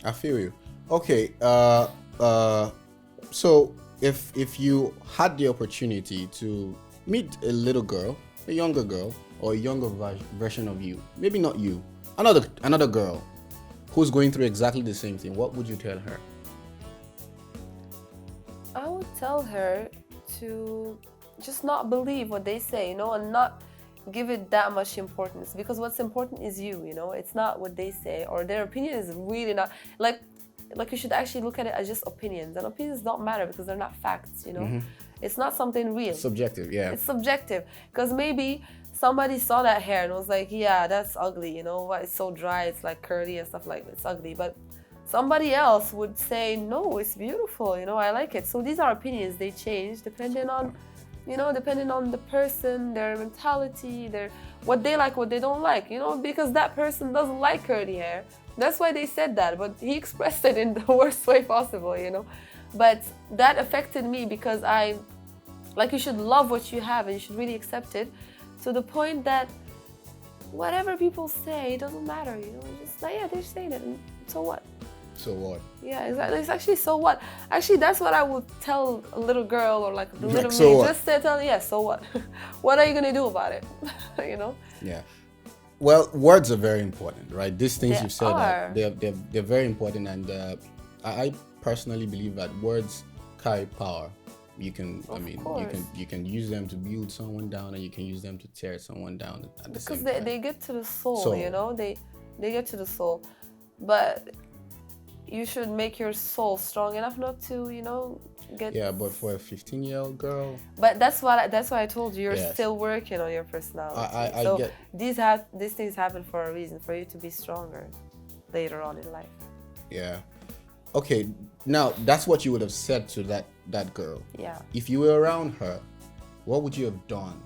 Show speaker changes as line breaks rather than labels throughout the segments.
I feel you. Okay. So if you had the opportunity to meet a little girl, a younger girl, or a younger version of you, maybe not you, another girl who's going through exactly the same thing, what would you tell her?
I would tell her to just not believe what they say, and not give it that much importance, because what's important is you, it's not what they say, or their opinion is really not like you should actually look at it as just opinions, and opinions don't matter because they're not facts. It's not something real.
Subjective, yeah.
It's subjective, because maybe somebody saw that hair and was like, yeah, that's ugly, it's so dry, it's like curly and stuff, like it's ugly, but somebody else would say, no, it's beautiful, I like it. So these are opinions, they change depending on the person, their mentality, what they like, what they don't like, because that person doesn't like curly hair. That's why they said that, but he expressed it in the worst way possible, But that affected me, because you should love what you have and you should really accept it, to the point that whatever people say, it doesn't matter, just like, yeah, they're saying it, and so what?
So what?
Yeah, exactly. It's actually, so what? Actually, that's what I would tell a little girl, or like a little
so
me.
What?
Just tell, yeah, so what? What are you gonna do about it?
Yeah. Well, words are very important, right? These things
They
you've said,
are.
they're very important, and I personally believe that words carry power. You can, you can use them to build someone down, and you can use them to tear someone down at the same time.
Because they get to the soul, they get to the soul, but you should make your soul strong enough not to, get.
Yeah, but for a 15-year-old girl.
But that's why I told you, you're
Yes.
still working on your personality.
I
so
get.
these things happen for a reason, for you to be stronger later on in life.
Yeah. Okay. Now that's what you would have said to that girl.
Yeah.
If you were around her, what would you have done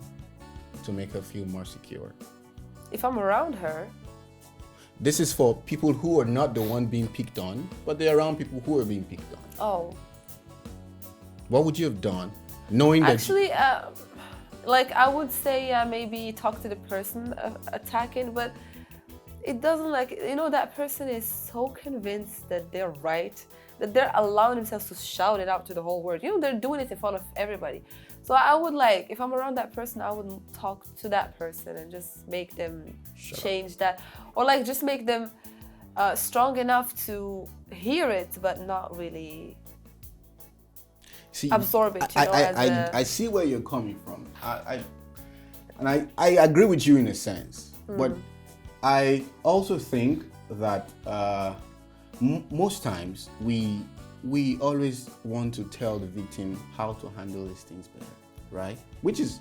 to make her feel more secure?
If I'm around her.
This is for people who are not the one being picked on, but they're around people who are being picked on.
Oh.
What would you have done, knowing that?
Actually, I would say, maybe talk to the person attacking, but it doesn't, that person is so convinced that they're right, that they're allowing themselves to shout it out to the whole world. They're doing it in front of everybody. So I would, if I'm around that person, I would talk to that person and just make them change that. Or just make them strong enough to hear it, but not really absorb it.
I see where you're coming from. I agree with you in a sense. But I also think that most times we always want to tell the victim how to handle these things better, right? Which is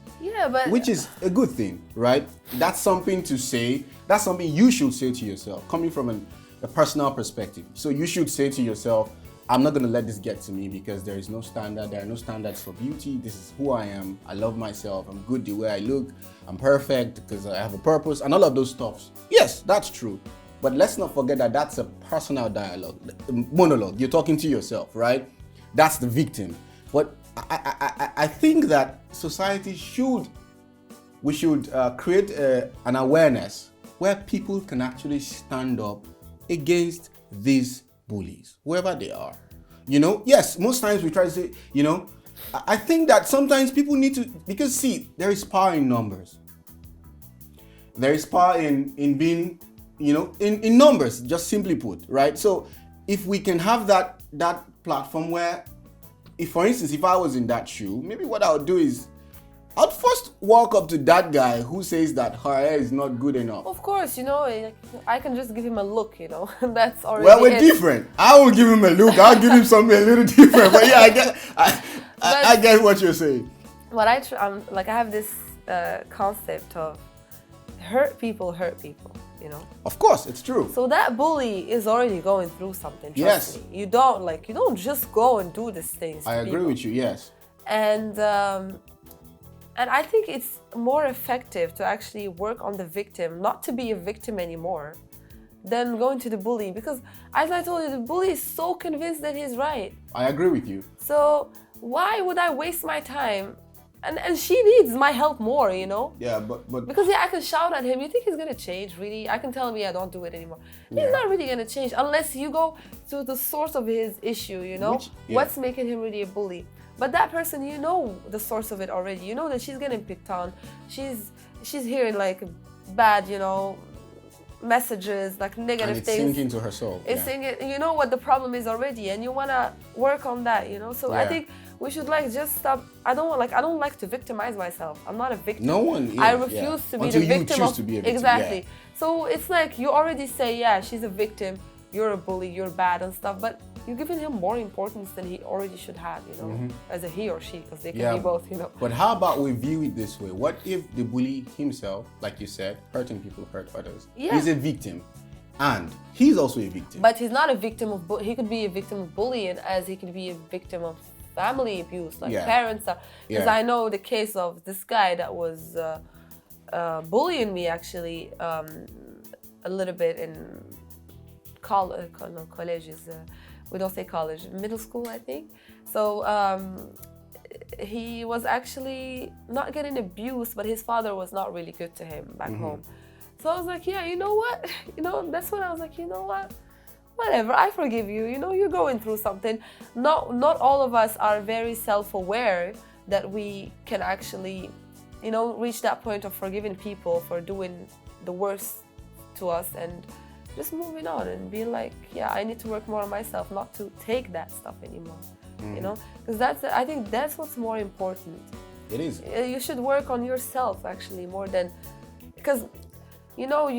a good thing, right? That's something to say. That's something you should say to yourself, coming from a personal perspective. So you should say to yourself, I'm not going to let this get to me, because there is no standard. There are no standards for beauty. This is who I am. I love myself. I'm good the way I look. I'm perfect because I have a purpose, and all of those stuffs. Yes, that's true. But let's not forget that that's a personal dialogue, monologue. You're talking to yourself, right? That's the victim. But I think that society should create an awareness where people can actually stand up against these bullies, whoever they are. Yes, most times we try to say, I think that sometimes people need to, because see, there is power in numbers. There is power in being, in numbers, just simply put, right? So if we can have that platform where, for instance, if I was in that shoe, maybe what I would do is I'd first walk up to that guy who says that her hair is not good enough.
Of course, I can just give him a look, that's already.
Well, we're different. I will give him a look. I'll give him something a little different. But yeah, I get what you're saying.
What I have this concept of hurt people,
Of course, it's true.
So that bully is already going through something. Trust me. You don't just go and do these things.
I agree with you. Yes.
And I think it's more effective to actually work on the victim, not to be a victim anymore, than going to the bully. Because as I told you, the bully is so convinced that he's right.
I agree with you.
So why would I waste my time? And she needs my help more, you know?
Yeah, but
Because I can shout at him. You think he's gonna change, really? I can tell him, yeah, don't do it anymore. He's not really gonna change unless you go to the source of his issue, you know? What's making him really a bully? But that person, you know the source of it already. You know that she's getting picked on. She's hearing like bad, you know, messages, like negative
it's
things.
sinking into her soul.
It's sinking. You know what the problem is already, and you wanna work on that, you know? So I think we should like just stop. I don't like to victimize myself. I'm not a victim.
No one is.
I refuse to be
Until
the victim
you choose
of
to be a victim.
exactly. So it's like you already say, yeah, she's a victim, you're a bully, you're bad and stuff, but you're giving him more importance than he already should have, you know, as a he or she, because they can be both, you know.
But how about we view it this way? What if the bully himself, like you said, hurting people hurt others, is a victim, and he's also a victim?
But he's not a victim of he could be a victim of bullying as he could be a victim of family abuse, like parents stuff. Because I know the case of this guy that was bullying me actually a little bit in colleges. We don't say college, middle school, I think. So he was actually not getting abused, but his father was not really good to him back home. So I was like, yeah, you know what? You know, that's when I was like, you know what? Whatever, I forgive you. You know, you're going through something. Not all of us are very self-aware that we can actually, you know, reach that point of forgiving people for doing the worst to us and just moving on and being like, yeah, I need to work more on myself, not to take that stuff anymore, you know? Because I think that's what's more important.
It is.
You should work on yourself actually more than, because, you know,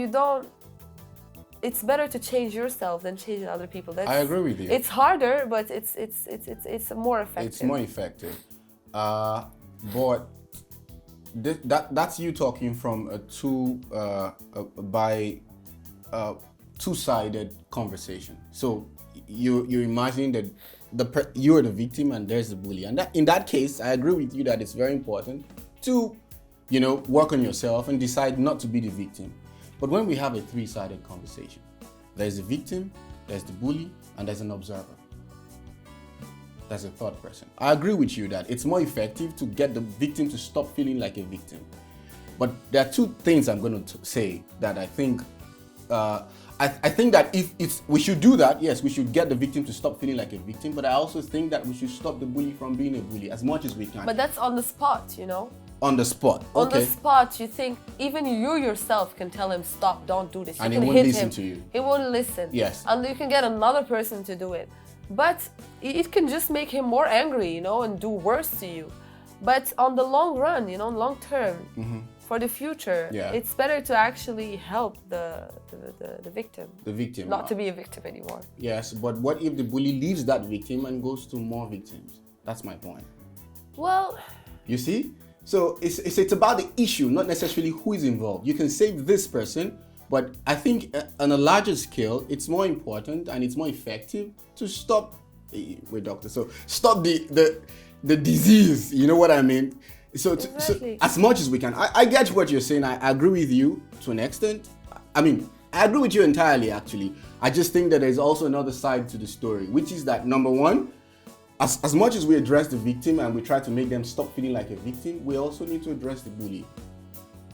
it's better to change yourself than changing other people.
I agree with you.
It's harder, but it's more effective.
It's more effective. But that's you talking from a two-sided conversation. So you're imagining that you're the victim and there's the bully, and in that case, I agree with you that it's very important to, you know, work on yourself and decide not to be the victim. But when we have a three-sided conversation, there's the victim, there's the bully, and there's an observer. There's a third person. I agree with you that it's more effective to get the victim to stop feeling like a victim. But there are two things I'm going to say that I think. I think that we should do that. Yes, we should get the victim to stop feeling like a victim. But I also think that we should stop the bully from being a bully as much as we can.
But that's on the spot, you know.
On the spot. Okay.
On the spot, you think even you yourself can tell him, stop, don't do this.
And he won't listen to you.
He won't listen.
Yes.
And you can get another person to do it. But it can just make him more angry, you know, and do worse to you. But on the long run, you know, long term, for the future, it's better to actually help the victim. The victim. Not to be a victim anymore.
Yes, but what if the bully leaves that victim and goes to more victims? That's my point.
Well,
you see? So it's about the issue, not necessarily who is involved. You can save this person, but I think on a larger scale, it's more important and it's more effective to stop. Wait, doctor. So stop the disease. You know what I mean? So,
exactly.
So as much as we can, I get what you're saying. I agree with you to an extent. I mean, I agree with you entirely. Actually, I just think that there's also another side to the story, which is that number one. As much as we address the victim and we try to make them stop feeling like a victim, we also need to address the bully.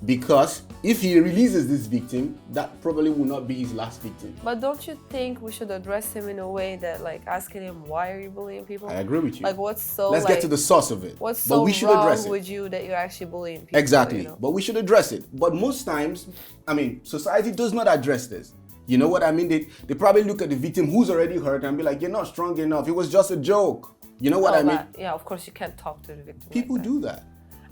Because if he releases this victim, that probably will not be his last victim.
But don't you think we should address him in a way that, like, asking him, why are you bullying people?
I agree with you.
Like, what's so,
Let's get to the source of it.
What's so wrong with you that you're actually bullying people?
Exactly.
You know?
But we should address it. But most times, I mean, society does not address this. You know what I mean? They probably look at the victim who's already hurt and be like, you're not strong enough. It was just a joke. You know what I mean?
Yeah, of course you can't talk to the victim.
People
like that.
do that.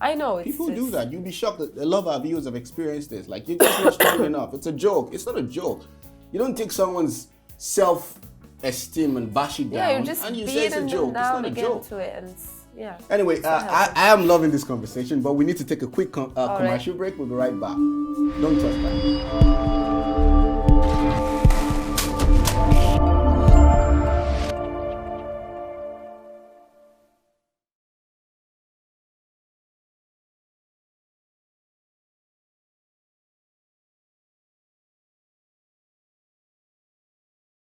I know.
People do that. You'll be shocked that a lot of our viewers have experienced this. Like, you're just not strong enough. It's a joke. It's not a joke. You don't take someone's self-esteem and bash it down.
Yeah, you just
and you say it's a joke. It's not a joke.
To it and yeah.
Anyway, I am loving this conversation, but we need to take a quick commercial break. We'll be right back. Don't touch that.